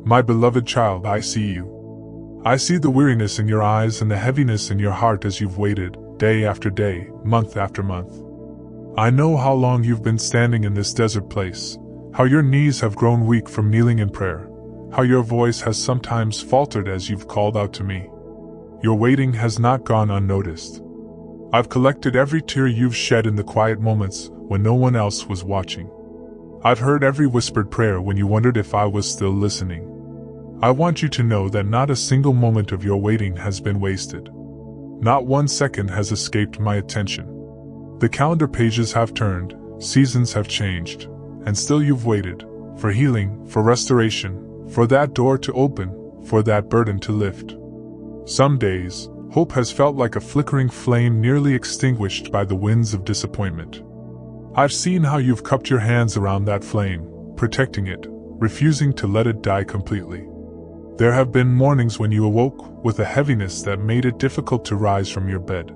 My beloved child, I see you. I see the weariness in your eyes and the heaviness in your heart as you've waited, day after day, month after month. I know how long you've been standing in this desert place, how your knees have grown weak from kneeling in prayer, how your voice has sometimes faltered as you've called out to me. Your waiting has not gone unnoticed. I've collected every tear you've shed in the quiet moments when no one else was watching. I've heard every whispered prayer when you wondered if I was still listening. I want you to know that not a single moment of your waiting has been wasted. Not 1 second has escaped my attention. The calendar pages have turned, seasons have changed, and still you've waited, for healing, for restoration, for that door to open, for that burden to lift. Some days, hope has felt like a flickering flame nearly extinguished by the winds of disappointment. I've seen how you've cupped your hands around that flame, protecting it, refusing to let it die completely. There have been mornings when you awoke with a heaviness that made it difficult to rise from your bed.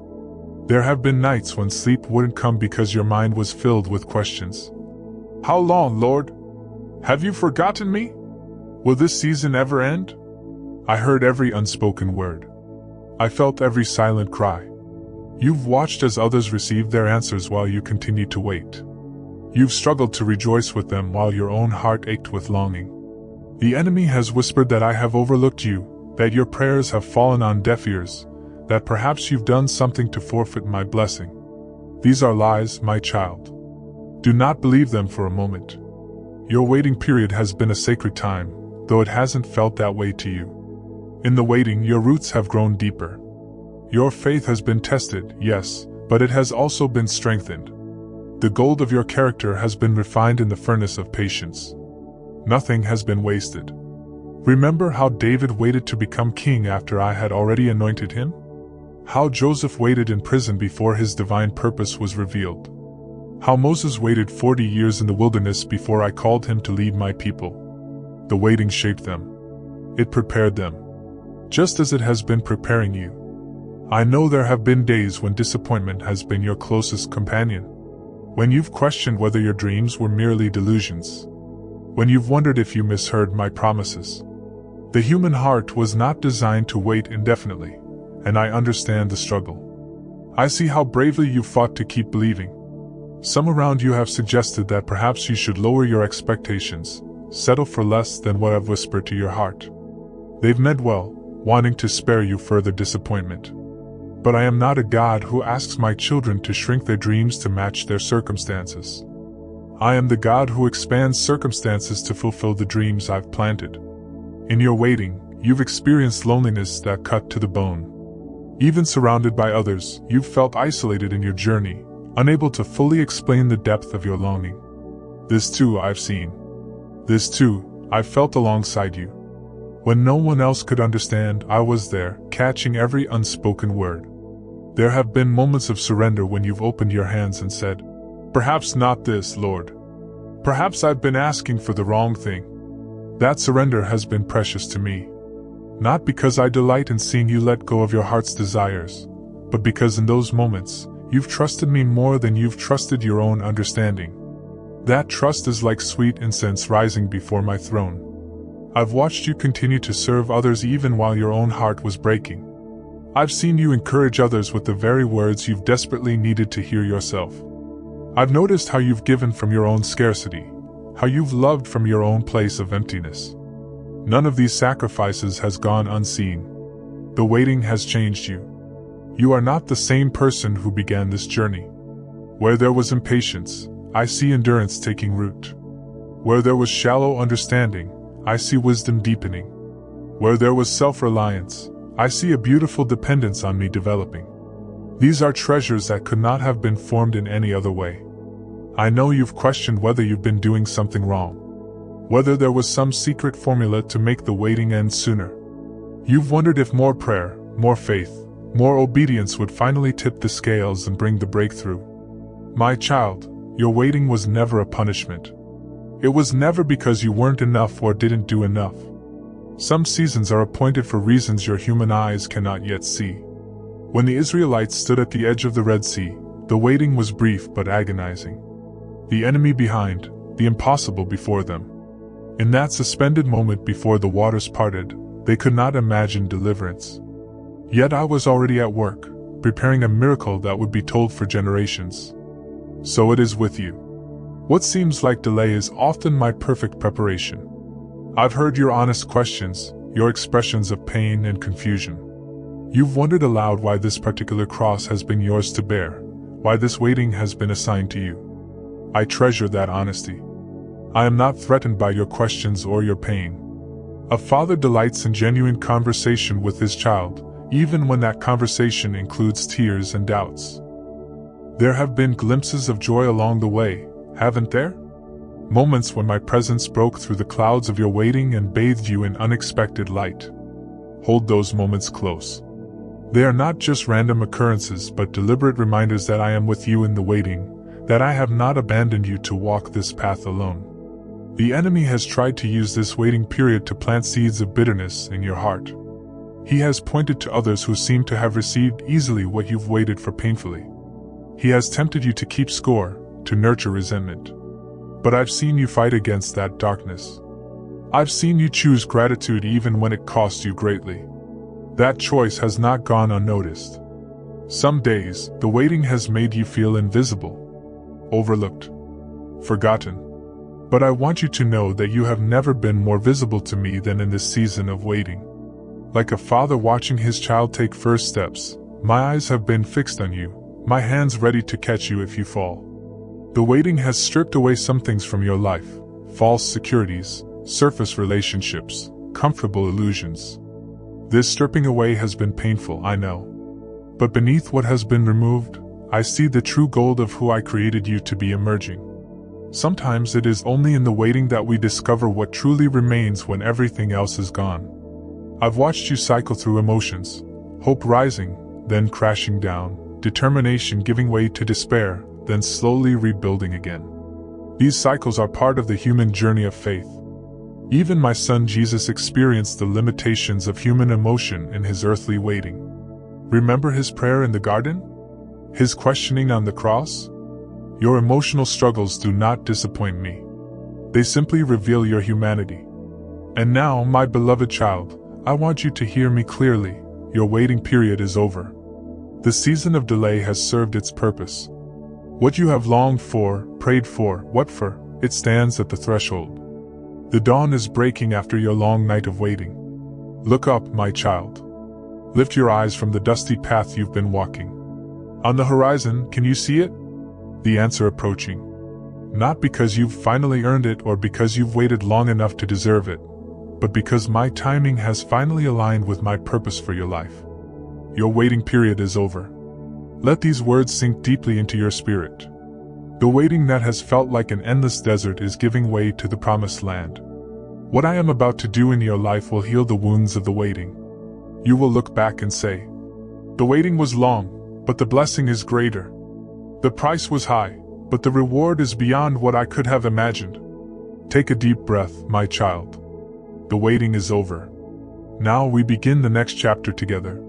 There have been nights when sleep wouldn't come because your mind was filled with questions. How long, Lord? Have you forgotten me? Will this season ever end? I heard every unspoken word. I felt every silent cry. You've watched as others received their answers while you continued to wait. You've struggled to rejoice with them while your own heart ached with longing. The enemy has whispered that I have overlooked you, that your prayers have fallen on deaf ears, that perhaps you've done something to forfeit my blessing. These are lies, my child. Do not believe them for a moment. Your waiting period has been a sacred time, though it hasn't felt that way to you. In the waiting, your roots have grown deeper. Your faith has been tested, yes, but it has also been strengthened. The gold of your character has been refined in the furnace of patience. Nothing has been wasted. Remember how David waited to become king after I had already anointed him? How Joseph waited in prison before his divine purpose was revealed. How Moses waited 40 years in the wilderness before I called him to lead my people. The waiting shaped them. It prepared them. Just as it has been preparing you. I know there have been days when disappointment has been your closest companion. When you've questioned whether your dreams were merely delusions. When you've wondered if you misheard my promises. The human heart was not designed to wait indefinitely, and I understand the struggle. I see how bravely you fought to keep believing. Some around you have suggested that perhaps you should lower your expectations, settle for less than what I've whispered to your heart. They've meant well, wanting to spare you further disappointment. But I am not a God who asks my children to shrink their dreams to match their circumstances. I am the God who expands circumstances to fulfill the dreams I've planted. In your waiting, you've experienced loneliness that cut to the bone. Even surrounded by others, you've felt isolated in your journey, unable to fully explain the depth of your longing. This too I've seen. This too, I've felt alongside you. When no one else could understand, I was there, catching every unspoken word. There have been moments of surrender when you've opened your hands and said, "Perhaps not this, Lord. Perhaps I've been asking for the wrong thing." That surrender has been precious to me. Not because I delight in seeing you let go of your heart's desires, but because in those moments, you've trusted me more than you've trusted your own understanding. That trust is like sweet incense rising before my throne. I've watched you continue to serve others even while your own heart was breaking. I've seen you encourage others with the very words you've desperately needed to hear yourself. I've noticed how you've given from your own scarcity, how you've loved from your own place of emptiness. None of these sacrifices has gone unseen. The waiting has changed you. You are not the same person who began this journey. Where there was impatience, I see endurance taking root. Where there was shallow understanding, I see wisdom deepening. Where there was self-reliance, I see a beautiful dependence on me developing. These are treasures that could not have been formed in any other way. I know you've questioned whether you've been doing something wrong. Whether there was some secret formula to make the waiting end sooner. You've wondered if more prayer, more faith, more obedience would finally tip the scales and bring the breakthrough. My child, your waiting was never a punishment. It was never because you weren't enough or didn't do enough. Some seasons are appointed for reasons your human eyes cannot yet see. When the Israelites stood at the edge of the Red Sea, the waiting was brief but agonizing. The enemy behind, the impossible before them. In that suspended moment before the waters parted, they could not imagine deliverance. Yet I was already at work, preparing a miracle that would be told for generations. So it is with you. What seems like delay is often my perfect preparation. I've heard your honest questions, your expressions of pain and confusion. You've wondered aloud why this particular cross has been yours to bear, why this waiting has been assigned to you. I treasure that honesty. I am not threatened by your questions or your pain. A father delights in genuine conversation with his child, even when that conversation includes tears and doubts. There have been glimpses of joy along the way, haven't there? Moments when my presence broke through the clouds of your waiting and bathed you in unexpected light. Hold those moments close. They are not just random occurrences but deliberate reminders that I am with you in the waiting, that I have not abandoned you to walk this path alone. The enemy has tried to use this waiting period to plant seeds of bitterness in your heart. He has pointed to others who seem to have received easily what you've waited for painfully. He has tempted you to keep score, to nurture resentment. But I've seen you fight against that darkness. I've seen you choose gratitude even when it cost you greatly. That choice has not gone unnoticed. Some days, the waiting has made you feel invisible, overlooked, forgotten. But I want you to know that you have never been more visible to me than in this season of waiting. Like a father watching his child take first steps, my eyes have been fixed on you, my hands ready to catch you if you fall. The waiting has stripped away some things from your life, false securities, surface relationships, comfortable illusions. This stripping away has been painful, I know. But beneath what has been removed, I see the true gold of who I created you to be emerging. Sometimes it is only in the waiting that we discover what truly remains when everything else is gone. I've watched you cycle through emotions, hope rising, then crashing down, determination giving way to despair, then slowly rebuilding again. These cycles are part of the human journey of faith. Even my son Jesus experienced the limitations of human emotion in his earthly waiting. Remember his prayer in the garden? His questioning on the cross? Your emotional struggles do not disappoint me. They simply reveal your humanity. And now, my beloved child, I want you to hear me clearly. Your waiting period is over. The season of delay has served its purpose. What you have longed for, prayed for, what for, it stands at the threshold. The dawn is breaking after your long night of waiting. Look up, my child. Lift your eyes from the dusty path you've been walking. On the horizon, can you see it? The answer approaching. Not because you've finally earned it or because you've waited long enough to deserve it, but because my timing has finally aligned with my purpose for your life. Your waiting period is over. Let these words sink deeply into your spirit. The waiting that has felt like an endless desert is giving way to the promised land. What I am about to do in your life will heal the wounds of the waiting. You will look back and say, "The waiting was long, but the blessing is greater. The price was high, but the reward is beyond what I could have imagined." Take a deep breath, my child. The waiting is over. Now we begin the next chapter together.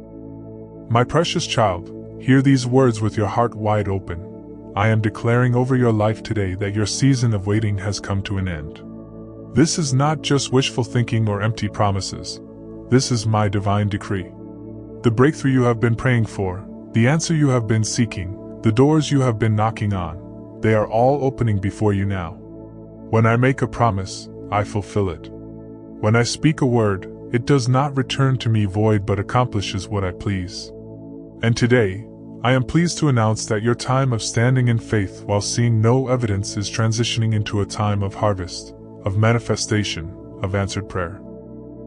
My precious child, hear these words with your heart wide open. I am declaring over your life today that your season of waiting has come to an end. This is not just wishful thinking or empty promises. This is my divine decree. The breakthrough you have been praying for, the answer you have been seeking, the doors you have been knocking on, they are all opening before you now. When I make a promise, I fulfill it. When I speak a word, it does not return to me void but accomplishes what I please. And today, I am pleased to announce that your time of standing in faith while seeing no evidence is transitioning into a time of harvest, of manifestation, of answered prayer.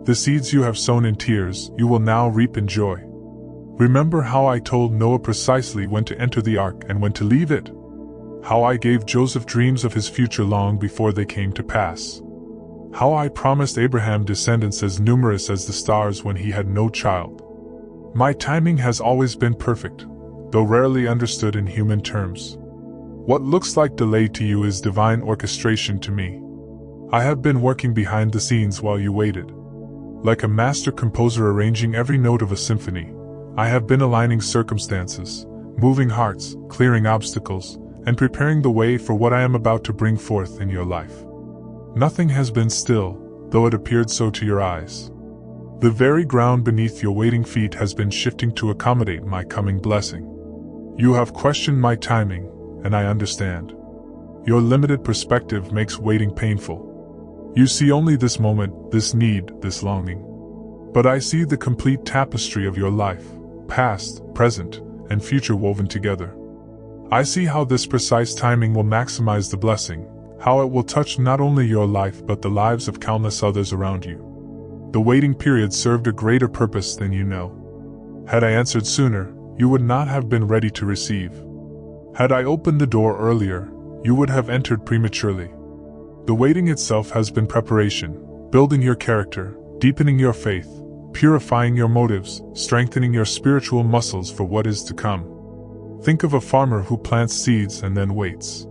The seeds you have sown in tears, you will now reap in joy. Remember how I told Noah precisely when to enter the ark and when to leave it? How I gave Joseph dreams of his future long before they came to pass? How I promised Abraham descendants as numerous as the stars when he had no child? My timing has always been perfect, though rarely understood in human terms. What looks like delay to you is divine orchestration to me. I have been working behind the scenes while you waited. Like a master composer arranging every note of a symphony, I have been aligning circumstances, moving hearts, clearing obstacles, and preparing the way for what I am about to bring forth in your life. Nothing has been still, though it appeared so to your eyes. The very ground beneath your waiting feet has been shifting to accommodate my coming blessing. You have questioned my timing, and I understand. Your limited perspective makes waiting painful. You see only this moment, this need, this longing. But I see the complete tapestry of your life, past, present, and future woven together. I see how this precise timing will maximize the blessing, how it will touch not only your life but the lives of countless others around you. The waiting period served a greater purpose than you know. Had I answered sooner, you would not have been ready to receive. Had I opened the door earlier, you would have entered prematurely. The waiting itself has been preparation, building your character, deepening your faith, purifying your motives, strengthening your spiritual muscles for what is to come. Think of a farmer who plants seeds and then waits.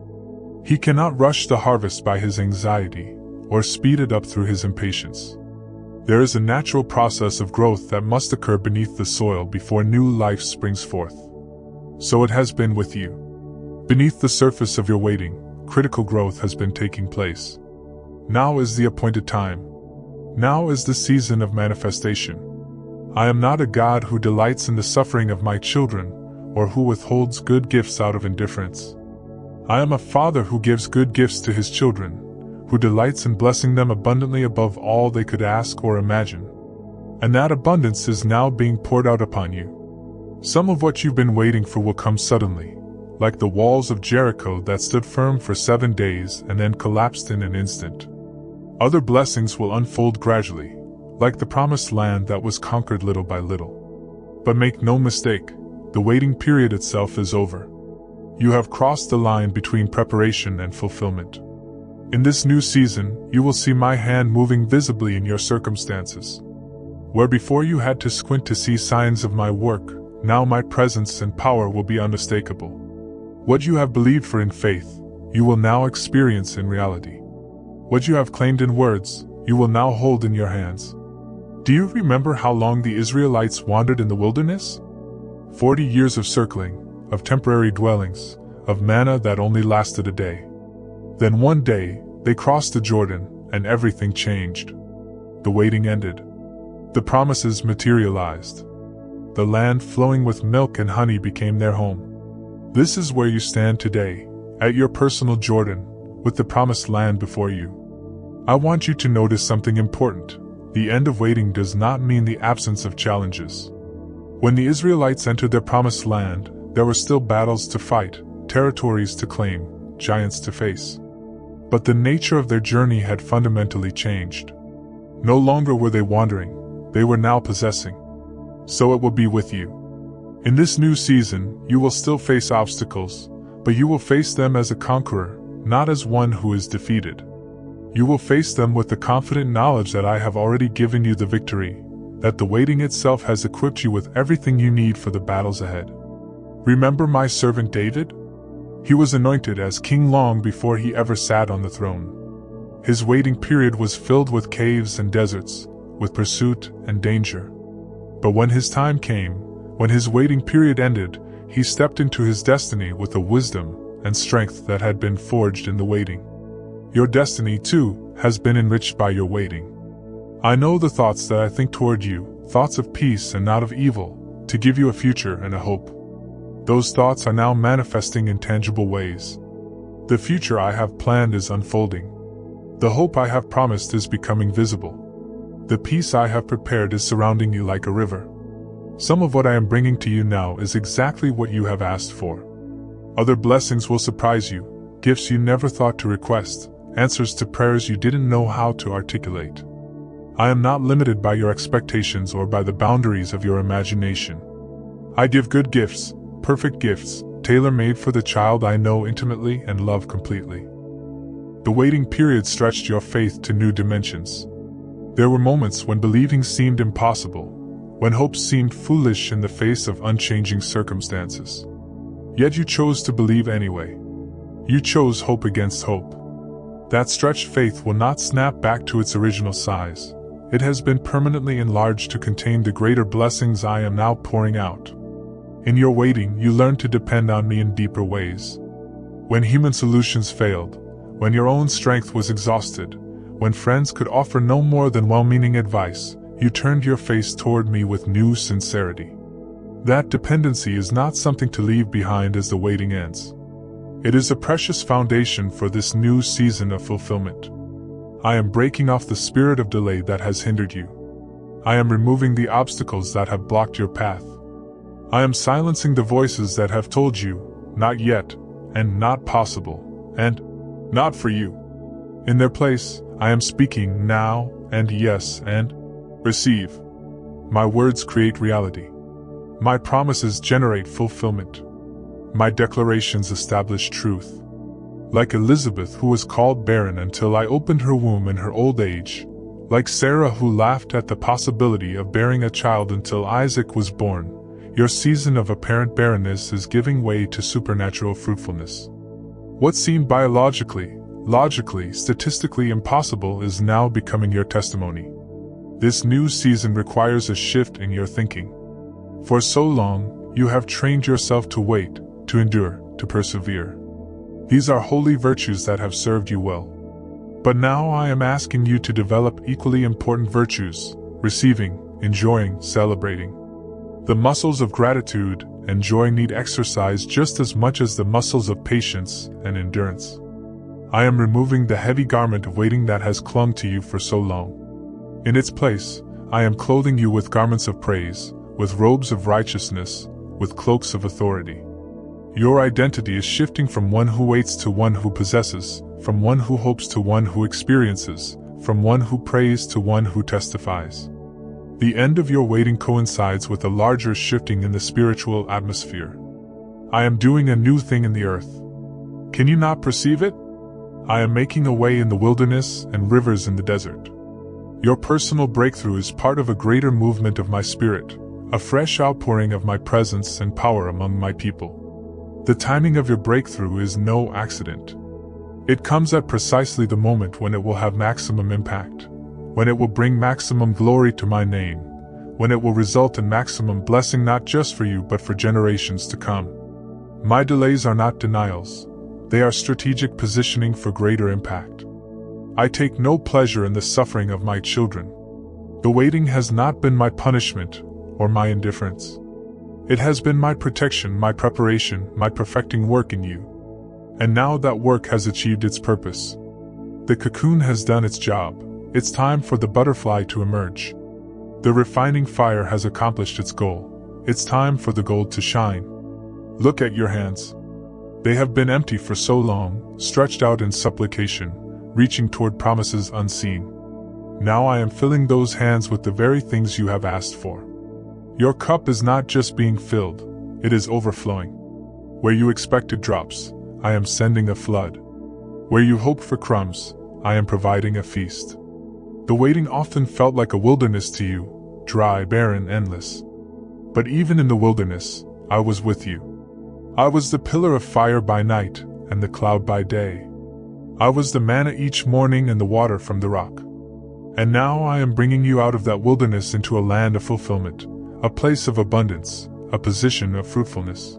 He cannot rush the harvest by his anxiety, or speed it up through his impatience. There is a natural process of growth that must occur beneath the soil before new life springs forth. So it has been with you. Beneath the surface of your waiting, critical growth has been taking place. Now is the appointed time. Now is the season of manifestation. I am not a God who delights in the suffering of my children, or who withholds good gifts out of indifference. I am a father who gives good gifts to his children, who delights in blessing them abundantly above all they could ask or imagine. And that abundance is now being poured out upon you. Some of what you've been waiting for will come suddenly, like the walls of Jericho that stood firm for 7 days and then collapsed in an instant. Other blessings will unfold gradually, like the promised land that was conquered little by little. But make no mistake, the waiting period itself is over. You have crossed the line between preparation and fulfillment. In this new season, you will see my hand moving visibly in your circumstances. Where before you had to squint to see signs of my work, now my presence and power will be unmistakable. What you have believed for in faith, you will now experience in reality. What you have claimed in words, you will now hold in your hands. Do you remember how long the Israelites wandered in the wilderness? 40 years of circling, of temporary dwellings, of manna that only lasted a day. Then one day, they crossed the Jordan, and everything changed. The waiting ended. The promises materialized. The land flowing with milk and honey became their home. This is where you stand today, at your personal Jordan, with the promised land before you. I want you to notice something important. The end of waiting does not mean the absence of challenges. When the Israelites entered their promised land, there were still battles to fight, territories to claim, giants to face. But the nature of their journey had fundamentally changed. No longer were they wandering, they were now possessing. So it will be with you. In this new season, you will still face obstacles, but you will face them as a conqueror, not as one who is defeated. You will face them with the confident knowledge that I have already given you the victory, that the waiting itself has equipped you with everything you need for the battles ahead. Remember my servant David? He was anointed as king long before he ever sat on the throne. His waiting period was filled with caves and deserts, with pursuit and danger. But when his time came, when his waiting period ended, he stepped into his destiny with a wisdom and strength that had been forged in the waiting. Your destiny, too, has been enriched by your waiting. I know the thoughts that I think toward you, thoughts of peace and not of evil, to give you a future and a hope. Those thoughts are now manifesting in tangible ways. The future I have planned is unfolding. The hope I have promised is becoming visible. The peace I have prepared is surrounding you like a river. Some of what I am bringing to you now is exactly what you have asked for. Other blessings will surprise you, gifts you never thought to request, answers to prayers you didn't know how to articulate. I am not limited by your expectations or by the boundaries of your imagination. I give good gifts, perfect gifts, tailor-made for the child I know intimately and love completely. The waiting period stretched your faith to new dimensions. There were moments when believing seemed impossible, when hope seemed foolish in the face of unchanging circumstances. Yet you chose to believe anyway. You chose hope against hope. That stretched faith will not snap back to its original size. It has been permanently enlarged to contain the greater blessings I am now pouring out. In your waiting, you learned to depend on me in deeper ways. When human solutions failed, when your own strength was exhausted, when friends could offer no more than well-meaning advice, you turned your face toward me with new sincerity. That dependency is not something to leave behind as the waiting ends. It is a precious foundation for this new season of fulfillment. I am breaking off the spirit of delay that has hindered you. I am removing the obstacles that have blocked your path. I am silencing the voices that have told you, not yet, and not possible, and not for you. In their place, I am speaking now, and yes, and receive. My words create reality. My promises generate fulfillment. My declarations establish truth. Like Elizabeth, who was called barren until I opened her womb in her old age, like Sarah, who laughed at the possibility of bearing a child until Isaac was born, your season of apparent barrenness is giving way to supernatural fruitfulness. What seemed biologically, logically, statistically impossible is now becoming your testimony. This new season requires a shift in your thinking. For so long, you have trained yourself to wait, to endure, to persevere. These are holy virtues that have served you well. But now I am asking you to develop equally important virtues: receiving, enjoying, celebrating. The muscles of gratitude and joy need exercise just as much as the muscles of patience and endurance. I am removing the heavy garment of waiting that has clung to you for so long. In its place, I am clothing you with garments of praise, with robes of righteousness, with cloaks of authority. Your identity is shifting from one who waits to one who possesses, from one who hopes to one who experiences, from one who prays to one who testifies. The end of your waiting coincides with a larger shifting in the spiritual atmosphere. I am doing a new thing in the earth. Can you not perceive it? I am making a way in the wilderness and rivers in the desert. Your personal breakthrough is part of a greater movement of my spirit, a fresh outpouring of my presence and power among my people. The timing of your breakthrough is no accident. It comes at precisely the moment when it will have maximum impact, when it will bring maximum glory to my name, when it will result in maximum blessing not just for you but for generations to come. My delays are not denials, they are strategic positioning for greater impact. I take no pleasure in the suffering of my children. The waiting has not been my punishment or my indifference. It has been my protection, my preparation, my perfecting work in you. And now that work has achieved its purpose. The cocoon has done its job. It's time for the butterfly to emerge. The refining fire has accomplished its goal. It's time for the gold to shine. Look at your hands. They have been empty for so long, stretched out in supplication, reaching toward promises unseen. Now I am filling those hands with the very things you have asked for. Your cup is not just being filled, it is overflowing. Where you expected drops, I am sending a flood. Where you hoped for crumbs, I am providing a feast. The waiting often felt like a wilderness to you, dry, barren, endless. But even in the wilderness, I was with you. I was the pillar of fire by night, and the cloud by day. I was the manna each morning and the water from the rock. And now I am bringing you out of that wilderness into a land of fulfillment, a place of abundance, a position of fruitfulness.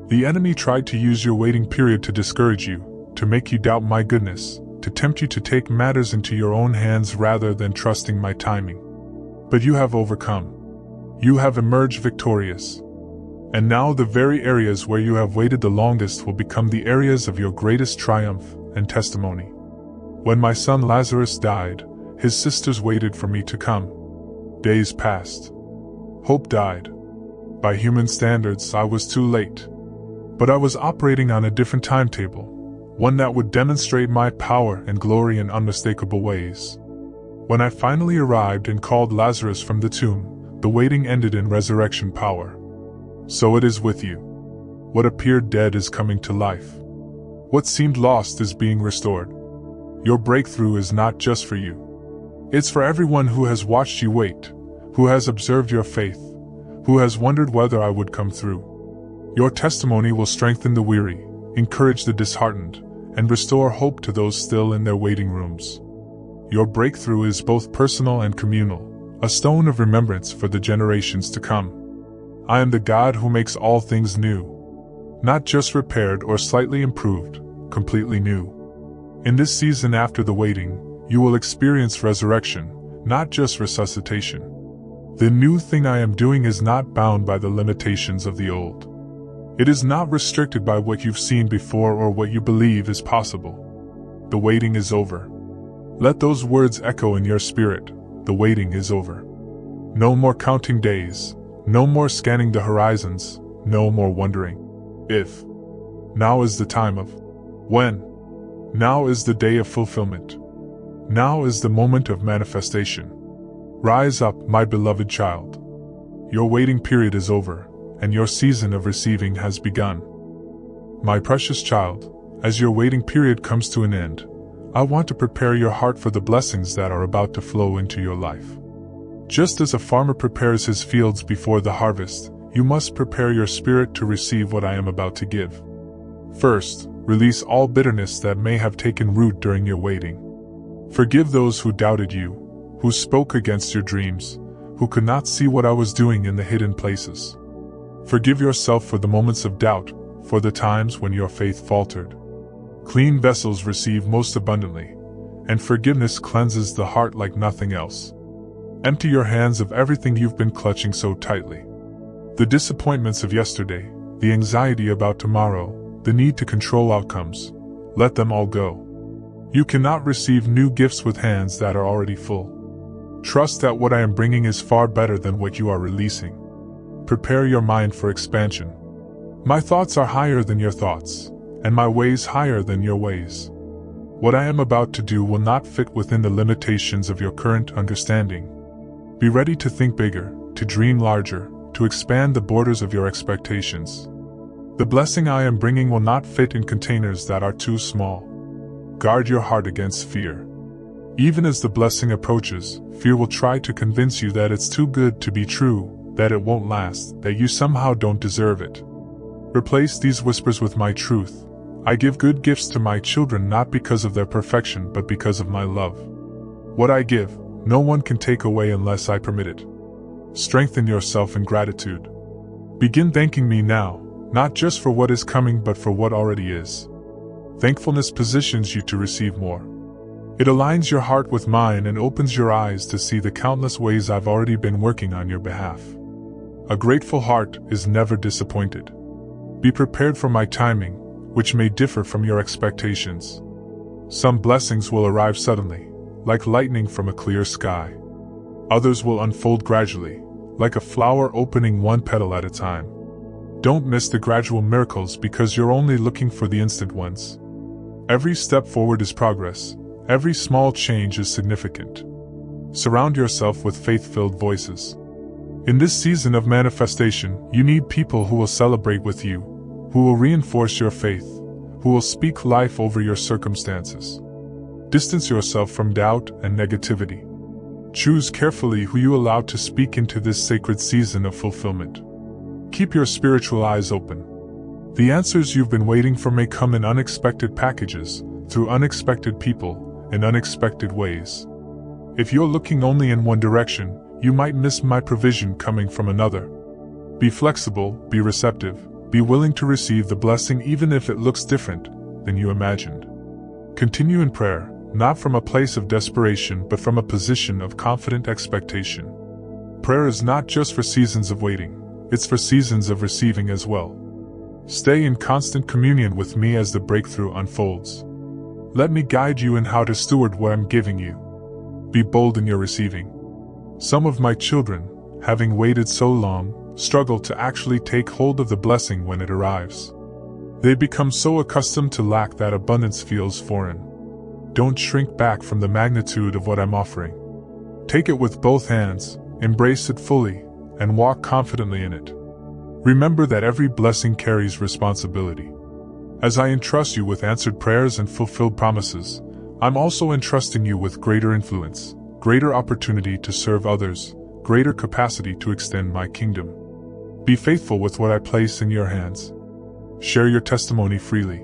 The enemy tried to use your waiting period to discourage you, to make you doubt my goodness, to tempt you to take matters into your own hands rather than trusting my timing. But you have overcome. You have emerged victorious. And now the very areas where you have waited the longest will become the areas of your greatest triumph and testimony. When my son Lazarus died, his sisters waited for me to come. Days passed. Hope died. By human standards, I was too late. But I was operating on a different timetable, one that would demonstrate my power and glory in unmistakable ways. When I finally arrived and called Lazarus from the tomb, the waiting ended in resurrection power. So it is with you. What appeared dead is coming to life. What seemed lost is being restored. Your breakthrough is not just for you. It's for everyone who has watched you wait, who has observed your faith, who has wondered whether I would come through. Your testimony will strengthen the weary, encourage the disheartened, and restore hope to those still in their waiting rooms. Your breakthrough is both personal and communal, a stone of remembrance for the generations to come. I am the God who makes all things new. Not just repaired or slightly improved, completely new. In this season after the waiting, you will experience resurrection, not just resuscitation. The new thing I am doing is not bound by the limitations of the old. It is not restricted by what you've seen before or what you believe is possible. The waiting is over. Let those words echo in your spirit. The waiting is over. No more counting days. No more scanning the horizons. No more wondering if. Now is the time of when. Now is the day of fulfillment. Now is the moment of manifestation. Rise up, my beloved child. Your waiting period is over, and your season of receiving has begun. My precious child, as your waiting period comes to an end, I want to prepare your heart for the blessings that are about to flow into your life. Just as a farmer prepares his fields before the harvest, you must prepare your spirit to receive what I am about to give. First, release all bitterness that may have taken root during your waiting. Forgive those who doubted you, who spoke against your dreams, who could not see what I was doing in the hidden places. Forgive yourself for the moments of doubt, for the times when your faith faltered. Clean vessels receive most abundantly, and forgiveness cleanses the heart like nothing else. Empty your hands of everything you've been clutching so tightly. The disappointments of yesterday, the anxiety about tomorrow, the need to control outcomes, let them all go. You cannot receive new gifts with hands that are already full. Trust that what I am bringing is far better than what you are releasing. Prepare your mind for expansion. My thoughts are higher than your thoughts, and my ways higher than your ways. What I am about to do will not fit within the limitations of your current understanding. Be ready to think bigger, to dream larger, to expand the borders of your expectations. The blessing I am bringing will not fit in containers that are too small. Guard your heart against fear. Even as the blessing approaches, fear will try to convince you that it's too good to be true, that it won't last, that you somehow don't deserve it. Replace these whispers with my truth. I give good gifts to my children not because of their perfection but because of my love. What I give, no one can take away unless I permit it. Strengthen yourself in gratitude. Begin thanking me now, not just for what is coming but for what already is. Thankfulness positions you to receive more. It aligns your heart with mine and opens your eyes to see the countless ways I've already been working on your behalf. A grateful heart is never disappointed. Be prepared for my timing, which may differ from your expectations. Some blessings will arrive suddenly, like lightning from a clear sky. Others will unfold gradually, like a flower opening one petal at a time. Don't miss the gradual miracles because you're only looking for the instant ones. Every step forward is progress. Every small change is significant. Surround yourself with faith-filled voices. In this season of manifestation, you need people who will celebrate with you, who will reinforce your faith, who will speak life over your circumstances. Distance yourself from doubt and negativity. Choose carefully who you allow to speak into this sacred season of fulfillment. Keep your spiritual eyes open. The answers you've been waiting for may come in unexpected packages, through unexpected people, in unexpected ways. If you're looking only in one direction, you might miss my provision coming from another. Be flexible, be receptive, be willing to receive the blessing even if it looks different than you imagined. Continue in prayer, not from a place of desperation but from a position of confident expectation. Prayer is not just for seasons of waiting, it's for seasons of receiving as well. Stay in constant communion with me as the breakthrough unfolds. Let me guide you in how to steward what I'm giving you. Be bold in your receiving. Some of my children, having waited so long, struggle to actually take hold of the blessing when it arrives. They become so accustomed to lack that abundance feels foreign. Don't shrink back from the magnitude of what I'm offering. Take it with both hands, embrace it fully, and walk confidently in it. Remember that every blessing carries responsibility. As I entrust you with answered prayers and fulfilled promises, I'm also entrusting you with greater influence, greater opportunity to serve others, greater capacity to extend my kingdom. Be faithful with what I place in your hands. Share your testimony freely.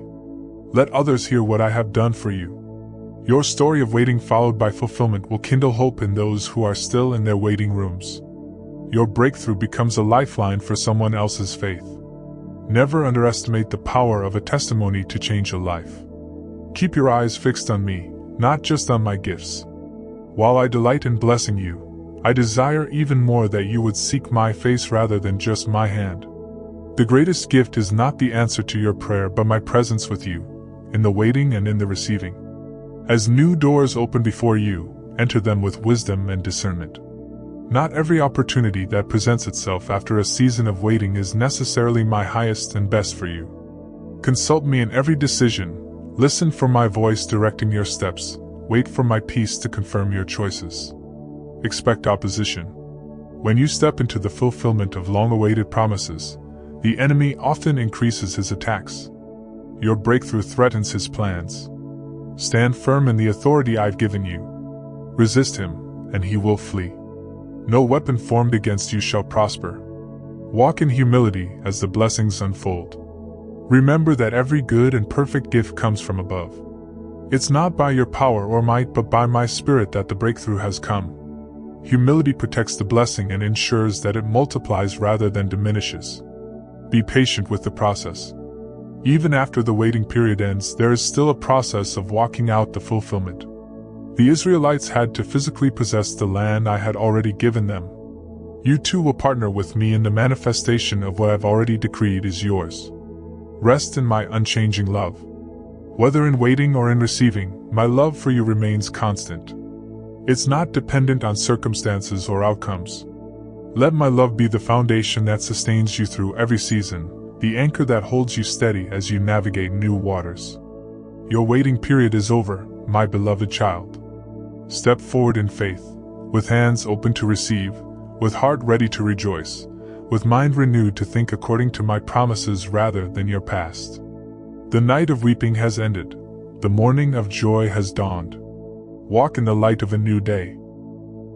Let others hear what I have done for you. Your story of waiting followed by fulfillment will kindle hope in those who are still in their waiting rooms. Your breakthrough becomes a lifeline for someone else's faith. Never underestimate the power of a testimony to change a life. Keep your eyes fixed on me, not just on my gifts. While I delight in blessing you, I desire even more that you would seek my face rather than just my hand. The greatest gift is not the answer to your prayer but my presence with you, in the waiting and in the receiving. As new doors open before you, enter them with wisdom and discernment. Not every opportunity that presents itself after a season of waiting is necessarily my highest and best for you. Consult me in every decision, listen for my voice directing your steps, wait for my peace to confirm your choices. Expect opposition. When you step into the fulfillment of long-awaited promises, the enemy often increases his attacks. Your breakthrough threatens his plans. Stand firm in the authority I've given you. Resist him, and he will flee. No weapon formed against you shall prosper. Walk in humility as the blessings unfold. Remember that every good and perfect gift comes from above. It's not by your power or might but by my Spirit that the breakthrough has come. Humility protects the blessing and ensures that it multiplies rather than diminishes. Be patient with the process. Even after the waiting period ends, there is still a process of walking out the fulfillment. The Israelites had to physically possess the land I had already given them. You too will partner with me in the manifestation of what I've already decreed is yours. Rest in my unchanging love. Whether in waiting or in receiving, my love for you remains constant. It's not dependent on circumstances or outcomes. Let my love be the foundation that sustains you through every season, the anchor that holds you steady as you navigate new waters. Your waiting period is over, my beloved child. Step forward in faith, with hands open to receive, with heart ready to rejoice, with mind renewed to think according to my promises rather than your past. The night of weeping has ended, the morning of joy has dawned. Walk in the light of a new day.